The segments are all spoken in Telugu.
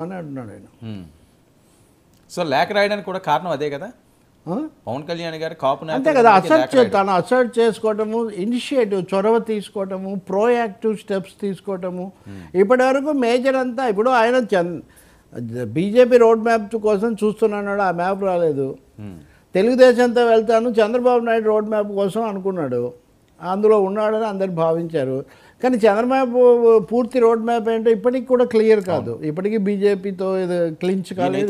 అని అంటున్నాడు ఆయన. సో లేఖ రాయడానికి కూడా కారణం అదే కదా పవన్ కళ్యాణ్ గారు కాపు అంతే కదా, తను అసర్ట్ చేసుకోవటము, ఇనిషియేటివ్ చొరవ తీసుకోవటము, ప్రోయాక్టివ్ స్టెప్స్ తీసుకోవటము. ఇప్పటి వరకు మేజర్ అంతా ఇప్పుడు ఆయన బీజేపీ రోడ్ మ్యాప్ కోసం చూస్తున్నాడు, ఆ మ్యాప్ రాలేదు. తెలుగుదేశంతో వెళ్తాను చంద్రబాబు నాయుడు రోడ్ మ్యాప్ కోసం అనుకున్నాడు, అందులో ఉన్నాడని అందరు భావించారు. కానీ చంద్రబాబు పూర్తి రోడ్ మ్యాప్ ఏంటో ఇప్పటికి కూడా క్లియర్ కాదు, ఇప్పటికీ బీజేపీతో క్లించ్ కాలేదు.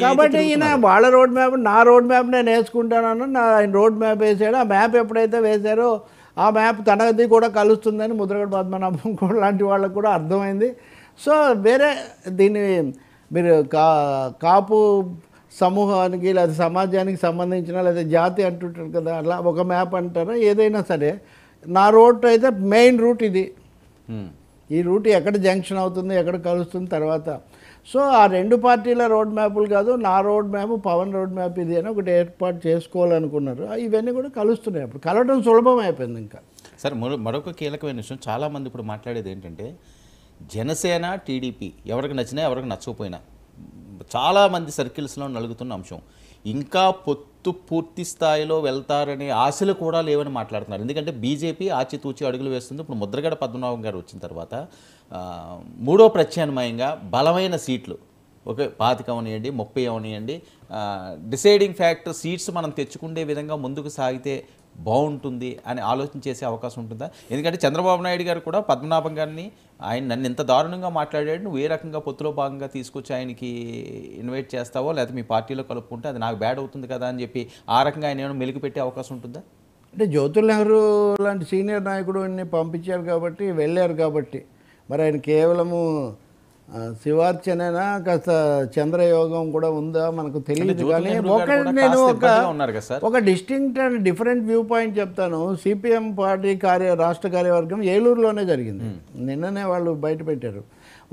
కాబట్టి ఈయన వాళ్ళ రోడ్ మ్యాప్, నా రోడ్ మ్యాప్ నేను వేసుకుంటానని ఆయన రోడ్ మ్యాప్ వేసాడు. ఆ మ్యాప్ ఎప్పుడైతే వేశారో ఆ మ్యాప్ తనది కూడా కలుస్తుందని ముద్రగడ పద్మనాభం కూడా లాంటి వాళ్ళకు కూడా అర్థమైంది. సో వేరే దీన్ని మీరు కాపు సమూహానికి లేదా సమాజానికి సంబంధించిన లేదా జాతి అంటుంటారు కదా, అలా ఒక మ్యాప్ అంటారా ఏదైనా సరే, నా రోడ్ అయితే మెయిన్ రూట్ ఇది, ఈ రూట్ ఎక్కడ జంక్షన్ అవుతుంది ఎక్కడ కలుస్తుంది తర్వాత. సో ఆ రెండు పార్టీల రోడ్ మ్యాప్లు కాదు, నా road map Pawan road map ఇది అని ఒకటి ఏర్పాటు చేసుకోవాలనుకున్నారు. ఇవన్నీ కూడా కలుస్తున్నాయి, అప్పుడు కలవడం సులభం అయిపోయింది. ఇంకా సార్ మరొక కీలకమైన విషయం, చాలామంది ఇప్పుడు మాట్లాడేది ఏంటంటే జనసేన టీడీపీ ఎవరికి నచ్చినా ఎవరికి నచ్చకపోయినా చాలామంది సర్కిల్స్లో నలుగుతున్న అంశం, ఇంకా పొత్తు పూర్తి స్థాయిలో వెళ్తారనే ఆశలు కూడా లేవని మాట్లాడుతున్నారు. ఎందుకంటే బీజేపీ ఆచితూచి అడుగులు వేస్తుంది. ఇప్పుడు ముద్రగడ పద్మనాభం గారు వచ్చిన తర్వాత మూడో ప్రత్యామ్నాయంగా బలమైన సీట్లు, ఒక 25 అవనియండి 30 అవనియండి, డిసైడింగ్ ఫ్యాక్టర్ సీట్స్ మనం తెచ్చుకునే విధంగా ముందుకు సాగితే బాగుంటుంది అని ఆలోచన చేసే అవకాశం ఉంటుందా? ఎందుకంటే చంద్రబాబు నాయుడు గారు కూడా పద్మనాభం గారిని, ఆయన నన్ను ఇంత దారుణంగా మాట్లాడాడు, నువ్వు ఏ రకంగా పొత్తులో భాగంగా తీసుకొచ్చి ఆయనకి ఇన్వైట్ చేస్తావో లేకపోతే మీ పార్టీలో కలుపుకుంటే అది నాకు బ్యాడ్ అవుతుంది కదా అని చెప్పి ఆ రకంగా ఆయన ఏమైనా మెలికి పెట్టే అవకాశం ఉంటుందా? అంటే జ్యోతుల్ నెహ్రూ లాంటి సీనియర్ నాయకుడిని పంపించారు కాబట్టి వెళ్ళారు కాబట్టి, మరి ఆయన కేవలము శివార్చనేనా కాస్త చంద్రయోగం కూడా ఉందా మనకు తెలియదు. కానీ నేను ఒక distinct and different view point చెప్తాను. సిపిఎం పార్టీ రాష్ట్ర కార్యవర్గం ఏలూరులోనే జరిగింది, నిన్ననే వాళ్ళు బయట పెట్టారు.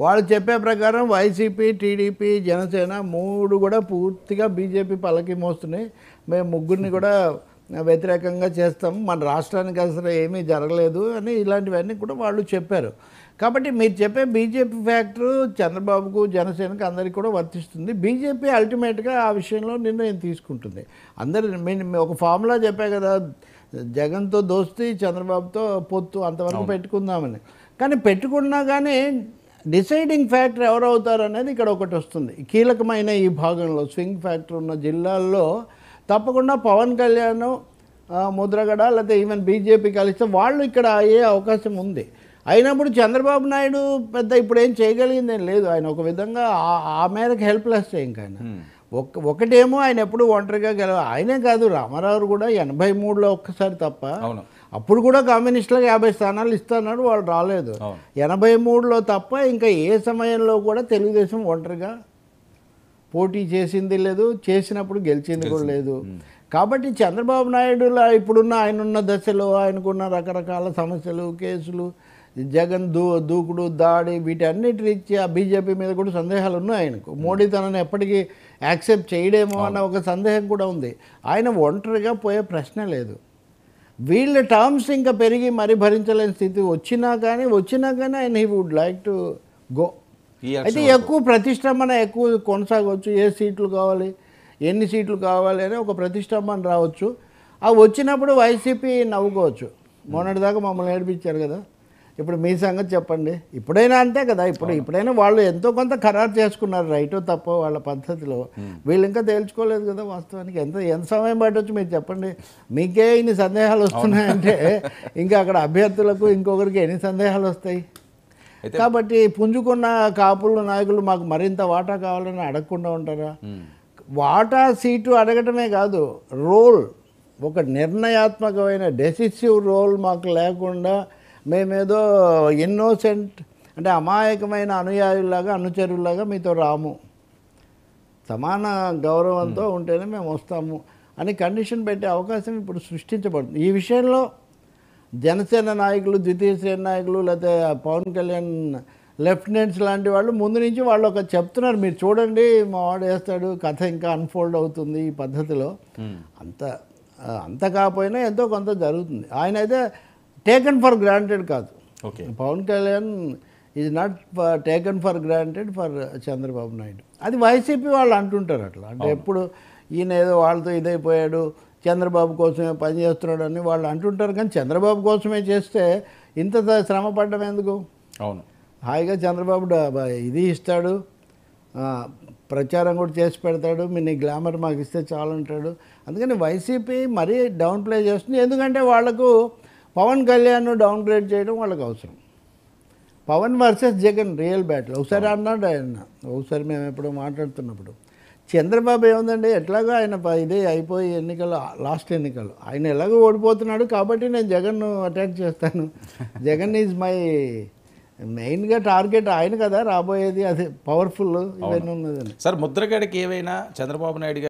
వాళ్ళు చెప్పే ప్రకారం వైసీపీ, టీడీపీ, జనసేన మూడు కూడా పూర్తిగా బీజేపీ పల్లకి మోస్తున్నాయి, మేము ముగ్గురిని కూడా వ్యతిరేకంగా చేస్తాము, మన రాష్ట్రానికి అసలు ఏమీ జరగలేదు అని ఇలాంటివన్నీ కూడా వాళ్ళు చెప్పారు. కాబట్టి మీరు చెప్పే బీజేపీ ఫ్యాక్టరు చంద్రబాబుకు, జనసేనకు అందరికీ కూడా వర్తిస్తుంది. బీజేపీ అల్టిమేట్గా ఆ విషయంలో నిర్ణయం తీసుకుంటుంది. అందరు ఒక ఫార్ములా చెప్పే కదా, జగన్తో దోస్తీ చంద్రబాబుతో పొత్తు అంతవరకు పెట్టుకుందామని. కానీ పెట్టుకున్నా కానీ డిసైడింగ్ ఫ్యాక్టర్ ఎవరు అవుతారు అనేది ఇక్కడ ఒకటి వస్తుంది. కీలకమైన ఈ భాగంలో స్వింగ్ ఫ్యాక్టర్ ఉన్న జిల్లాల్లో తప్పకుండా పవన్ కళ్యాణ్, ముద్రగడ లేకపోతే ఈవెన్ బీజేపీ కలిస్తే వాళ్ళు ఇక్కడ అయ్యే అవకాశం ఉంది. అయినప్పుడు చంద్రబాబు నాయుడు పెద్ద ఇప్పుడు ఏం చేయగలిగిందేం లేదు, ఆయన ఒక విధంగా ఆ మేరకు హెల్ప్లెస్. ఇంకా ఆయన ఒకటేమో ఆయన ఎప్పుడు ఒంటరిగా ఆయనే కాదు, రామారావు కూడా 83లో ఒక్కసారి తప్ప, అప్పుడు కూడా కమ్యూనిస్టులకు 50 స్థానాలు ఇస్తున్నాడు, వాళ్ళు రాలేదు. 83లో తప్ప ఇంకా ఏ సమయంలో కూడా తెలుగుదేశం ఒంటరిగా పోటీ చేసింది లేదు, చేసినప్పుడు గెలిచింది కూడా లేదు. కాబట్టి చంద్రబాబు నాయుడులా ఇప్పుడున్న ఆయనున్న దశలో ఆయనకున్న రకరకాల సమస్యలు, కేసులు, జగన్ దూకుడు, దాడి, వీటన్నిటి రీత్యా బీజేపీ మీద కూడా సందేహాలు ఉన్నాయి ఆయనకు. మోడీ తనని ఎప్పటికీ యాక్సెప్ట్ చేయడేమో అన్న ఒక సందేహం కూడా ఉంది. ఆయన ఒంటరిగా పోయే ప్రశ్న లేదు. వీళ్ళ టర్మ్స్ ఇంకా పెరిగి మరీ భరించలేని స్థితి వచ్చినా కానీ ఆయన he would like to go. అయితే ఎక్కువ ప్రతిష్టంభన ఎక్కువ కొనసాగవచ్చు, ఏ సీట్లు కావాలి, ఎన్ని సీట్లు కావాలి అని ఒక ప్రతిష్టంభన రావచ్చు. అవి వచ్చినప్పుడు వైసీపీ నవ్వుకోవచ్చు, మొన్నటిదాకా మమ్మల్ని ఏడిపించారు కదా, ఇప్పుడు మీ సంగతి చెప్పండి. ఇప్పుడైనా అంతే కదా, ఇప్పుడైనా వాళ్ళు ఎంతో కొంత ఖరారు చేసుకున్నారు, రైటో తప్ప వాళ్ళ పద్ధతిలో. వీళ్ళు ఇంకా తేల్చుకోలేదు కదా వాస్తవానికి. ఎంత సమయం పట్టవచ్చు మీరు చెప్పండి. మీకే ఇన్ని సందేహాలు వస్తున్నాయంటే ఇంకా అక్కడ అభ్యర్థులకు ఇంకొకరికి ఎన్ని సందేహాలు వస్తాయి? కాబట్టి పుంజుకున్న కాపుల నాయకులు మాకు మరింత వాటా కావాలని అడగకుండా ఉంటారా? వాటా సీటు అడగటమే కాదు, రోల్, ఒక నిర్ణయాత్మకమైన డెసిసివ్ రోల్ మాకు లేకుండా మేమేదో ఇన్నోసెంట్ అంటే అమాయకమైన అనుయాయుల్లాగా, అనుచరుల్లాగా మీతో రాము, సమాన గౌరవంతో ఉంటేనే మేము వస్తాము అని కండిషన్ పెట్టే అవకాశం ఇప్పుడు సృష్టించబడుతుంది. ఈ విషయంలో జనసేన నాయకులు, ద్వితీయ శ్రేణి నాయకులు, లేకపోతే పవన్ కళ్యాణ్ లెఫ్టినెంట్స్ లాంటి వాళ్ళు ముందు నుంచి వాళ్ళు ఒక చెప్తున్నారు, మీరు చూడండి మా వాడు వేస్తాడు, కథ ఇంకా అన్ఫోల్డ్ అవుతుంది ఈ పద్ధతిలో. అంత కాకపోయినా ఎంతో కొంత జరుగుతుంది. ఆయన అయితే టేకన్ ఫర్ గ్రాంటెడ్ కాదు. Pawan Kalyan is not taken for granted for Chandrababu Naidu. అది వైసీపీ వాళ్ళు అంటుంటారు అట్లా. అంటే ఎప్పుడు ఈయన ఏదో వాళ్ళతో ఇదైపోయాడు, చంద్రబాబు కోసమే పనిచేస్తున్నాడు అని వాళ్ళు అంటుంటారు. కానీ చంద్రబాబు కోసమే చేస్తే ఇంత శ్రమ పడ్డం ఎందుకు? అవును, హాయిగా చంద్రబాబు ఇది ఇస్తాడు, ప్రచారం కూడా చేసి పెడతాడు, మీ నీ గ్లామర్ మాకు ఇస్తే చాలు అంటాడు. అందుకని వైసీపీ మరీ డౌన్ ప్లే చేస్తుంది. ఎందుకంటే వాళ్లకు పవన్ కళ్యాణ్ డౌన్ గ్రేడ్ చేయడం వాళ్ళకి అవసరం. Pawan versus Jagan real battle. ఒకసారి అన్నాడు ఆయన, ఒకసారి మేము ఎప్పుడో మాట్లాడుతున్నప్పుడు, చంద్రబాబు ఏముందండి ఎట్లాగో ఆయన ఇదే అయిపోయి ఎన్నికలు, లాస్ట్ ఎన్నికలు ఆయన ఎలాగో ఓడిపోతున్నాడు కాబట్టి నేను జగన్ను అటాక్ చేస్తాను, జగన్ ఈజ్ మై మెయిన్గా టార్గెట్ ఆయన కదా రాబోయేది, అది పవర్ఫుల్ ఇవన్నీ ఉన్నదని. సార్ ముద్రగడకి ఏవైనా చంద్రబాబు నాయుడు